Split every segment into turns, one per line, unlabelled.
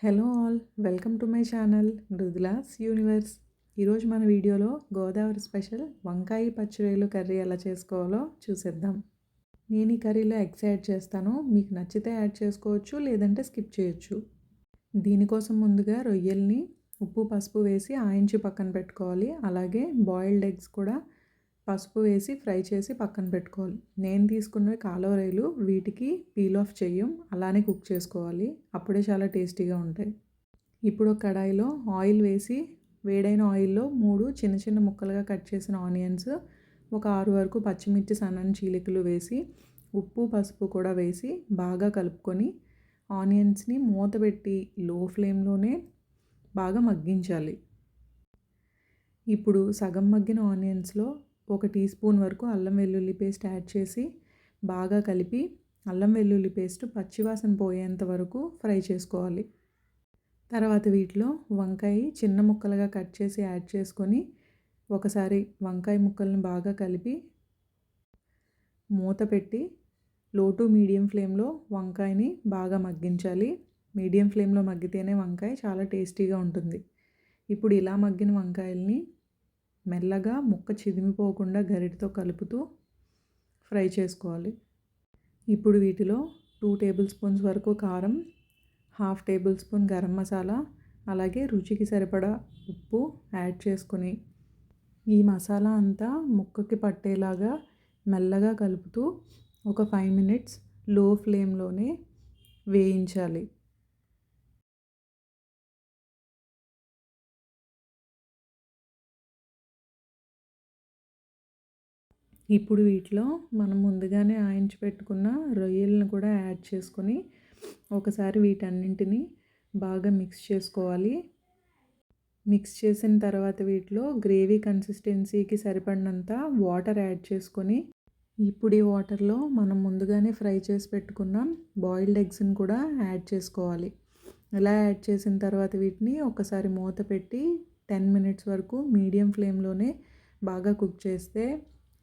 Hello all, welcome to my channel Mridula's universe. ఈరోజు మన వీడియోలో గోదావరి స్పెషల్ వంకాయ పచ్చిరొయ్యలు కర్రీ ఎలా చేసుకోవాలో చూసేద్దాం. నేను ఈ కర్రీలో ఎగ్స్ యాడ్ చేస్తాను. మీకు నచ్చితే యాడ్ చేసుకోవచ్చు, లేదంటే స్కిప్ చేయొచ్చు. దీనికోసం ముందుగా రొయ్యల్ని ఉప్పు పసుపు వేసి ఆయించి పక్కన పెట్టుకోవాలి. అలాగే బాయిల్డ్ ఎగ్స్ కూడా పసుపు వేసి ఫ్రై చేసి పక్కన పెట్టుకోవాలి. నేను తీసుకున్నవి కాలువ రొయ్యలు, వీటికి పీల్ ఆఫ్ చెయ్యం, అలానే కుక్ చేసుకోవాలి. అప్పుడే చాలా టేస్టీగా ఉంటాయి. ఇప్పుడు ఒక కడాయిలో ఆయిల్ వేసి వేడైన ఆయిల్లో 3 చిన్న చిన్న ముక్కలుగా కట్ చేసిన ఆనియన్స్, ఒక 6 వరకు పచ్చిమిర్చి సన్నని చీలికలు వేసి ఉప్పు పసుపు కూడా వేసి బాగా కలుపుకొని ఆనియన్స్ని మూత పెట్టి లో ఫ్లేమ్లోనే బాగా మగ్గించాలి. ఇప్పుడు సగం మగ్గిన ఆనియన్స్లో 1 టీ స్పూన్ వరకు అల్లం వెల్లుల్లి పేస్ట్ యాడ్ చేసి బాగా కలిపి అల్లం వెల్లుల్లి పేస్ట్ పచ్చివాసన పోయేంత వరకు ఫ్రై చేసుకోవాలి. తర్వాత వీటిలో వంకాయ చిన్న ముక్కలుగా కట్ చేసి యాడ్ చేసుకొని ఒకసారి వంకాయ ముక్కల్ని బాగా కలిపి మూత పెట్టి లో టు మీడియం ఫ్లేమ్లో వంకాయని బాగా మగ్గించాలి. మీడియం ఫ్లేమ్లో మగ్గితేనే వంకాయ చాలా టేస్టీగా ఉంటుంది. ఇప్పుడు ఇలా మగ్గిన వంకాయల్ని మెల్లగా ముక్క చిదిమిపోకుండా గరిటతో కలుపుతూ ఫ్రై చేసుకోవాలి. ఇప్పుడు వీటిలో 2 టేబుల్ స్పూన్స్ వరకు కారం, 1/2 టేబుల్ స్పూన్ గరం మసాలా, అలాగే రుచికి సరిపడా ఉప్పు యాడ్ చేసుకొని ఈ మసాలా అంతా ముక్కకి పట్టేలాగా మెల్లగా కలుపుతూ ఒక 5 మినిట్స్ లో ఫ్లేమ్లోనే వేయించాలి. ఇప్పుడు వీటిలో మనం ముందుగానే ఆయించి పెట్టుకున్న రొయ్యలను కూడా యాడ్ చేసుకొని ఒకసారి వీటన్నింటిని బాగా మిక్స్ చేసుకోవాలి. మిక్స్ చేసిన తర్వాత వీటిలో గ్రేవీ కన్సిస్టెన్సీకి సరిపడినంత వాటర్ యాడ్ చేసుకొని ఇప్పుడు ఈ వాటర్లో మనం ముందుగానే ఫ్రై చేసి పెట్టుకున్న బాయిల్డ్ ఎగ్స్ని కూడా యాడ్ చేసుకోవాలి. ఇలా యాడ్ చేసిన తర్వాత వీటిని ఒకసారి మూత పెట్టి 10 మినిట్స్ వరకు మీడియం ఫ్లేమ్లోనే బాగా కుక్ చేస్తే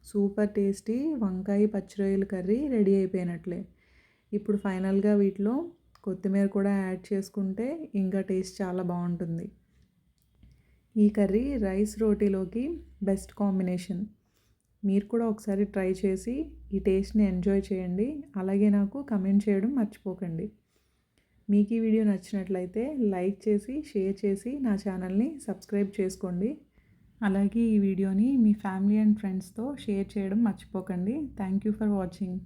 సూపర్ టేస్టీ వంకాయ పచ్చిరొయ్యల కర్రీ రెడీ అయిపోయినట్లే. ఇప్పుడు ఫైనల్గా వీటిలో కొత్తిమీర కూడా యాడ్ చేసుకుంటే ఇంకా టేస్ట్ చాలా బాగుంటుంది. ఈ కర్రీ రైస్ రోటీలోకి బెస్ట్ కాంబినేషన్. మీరు కూడా ఒకసారి ట్రై చేసి ఈ టేస్ట్ని ఎంజాయ్ చేయండి. అలాగే నాకు కమెంట్ చేయడం మర్చిపోకండి. మీకు ఈ వీడియో నచ్చినట్లయితే లైక్ చేసి షేర్ చేసి నా ఛానల్ని సబ్స్క్రైబ్ చేసుకోండి. అలాగే ఈ వీడియోని మీ ఫ్యామిలీ అండ్ ఫ్రెండ్స్తో షేర్ చేయడం మర్చిపోకండి. Thank you for watching.